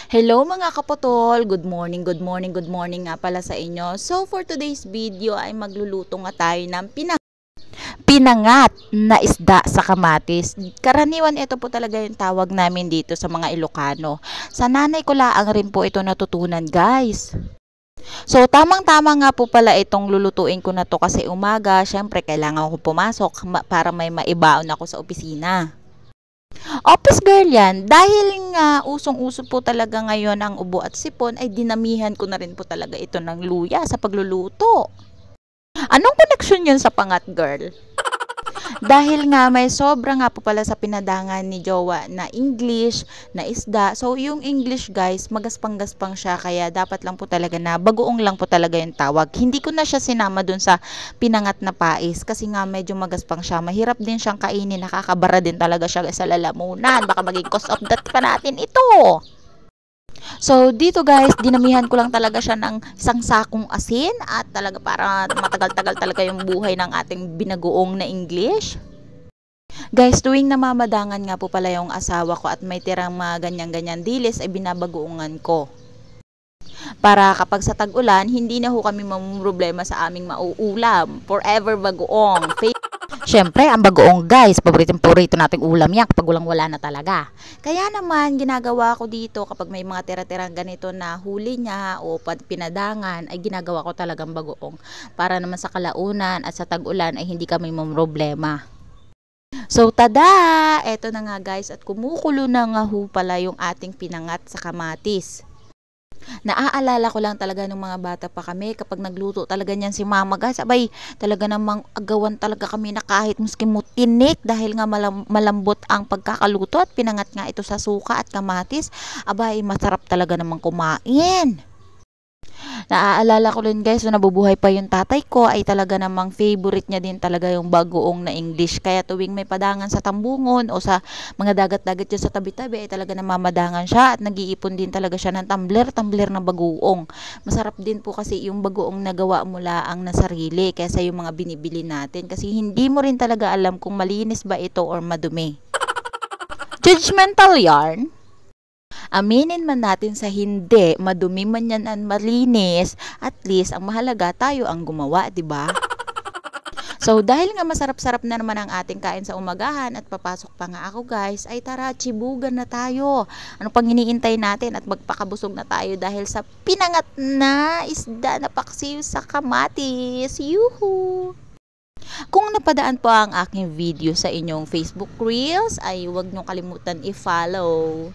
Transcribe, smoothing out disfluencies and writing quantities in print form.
Hello mga kapotol! Good morning, good morning, good morning nga pala sa inyo. So for today's video ay magluluto nga tayo ng pinangat na isda sa kamatis. Karaniwan ito po talaga yung tawag namin dito sa mga Ilocano. Sa nanay ko laang rin po ito natutunan, guys. So tamang-tama nga po pala itong lulutuin ko na to kasi umaga, syempre kailangan ko pumasok para may maibaon ako sa opisina. Office girl yan. Dahil nga usong-uso po talaga ngayon ang ubo at sipon, ay dinamihan ko na rin po talaga ito ng luya sa pagluluto. Anong connection yun sa pangat girl? Dahil nga may sobra nga po pala sa pinadangan ni Jowa na English, na isda. So yung English guys, magaspang-gaspang siya kaya dapat lang po talaga na bagoong lang po talaga yung tawag. Hindi ko na siya sinama dun sa pinangat na pais kasi nga medyo magaspang siya. Mahirap din siyang kainin, nakakabara din talaga siya sa lalamunan. Baka maging cause of death pa natin ito. So, dito guys, dinamihan ko lang talaga siya ng isang sakong asin at talaga para matagal-tagal talaga yung buhay ng ating binagoong na English. Guys, tuwing namamadangan nga po pala yung asawa ko at may tirang mga ganyan-ganyan dilis ay binabagoongan ko. Para kapag sa tag-ulan, hindi na ho kami mamumroblema sa aming mauulam. Forever bagoong. Siyempre, ang bagoong guys, paboritong-paborito nating ulam yan kapag walang-wala na talaga. Kaya naman, ginagawa ko dito kapag may mga tira-tirang ganito na huli niya o pinadangan, ay ginagawa ko talagang bagoong. Para naman sa kalaunan at sa tag-ulan ay hindi kami mamroblema. So, tada! Eto na nga guys at kumukulo na nga ho pala yung ating pinangat sa kamatis. Naaalala ko lang talaga nung mga bata pa kami kapag nagluto talaga niyan si mama guys, abay talaga namang agawan talaga kami na kahit maski mutinik dahil nga malambot ang pagkakaluto at pinangat nga ito sa suka at kamatis, abay masarap talaga namang kumain. Naaalala ko rin guys, na nabubuhay pa yung tatay ko ay talaga namang favorite niya din talaga yung bagoong na English. Kaya tuwing may padangan sa tambungon o sa mga dagat-dagat dyan sa tabi-tabi ay talaga namamadangan siya at nag-iipon din talaga siya ng tumbler na bagoong. Masarap din po kasi yung bagoong nagawa mula ang nasarili kaysa yung mga binibili natin kasi hindi mo rin talaga alam kung malinis ba ito or madumi. Judgmental yarn? Aminin man natin sa hindi, madumi man yan at malinis, at least ang mahalaga tayo ang gumawa, 'di ba? So dahil nga masarap-sarap na naman ang ating kain sa umagahan at papasok pa nga ako guys, ay tara, tsibugan na tayo. Ano pang iniintay natin at magpakabusog na tayo dahil sa pinangat na isda na paksiw sa kamatis. Yuhu! Kung napadaan po ang aking video sa inyong Facebook Reels, ay huwag nyo kalimutan i-follow.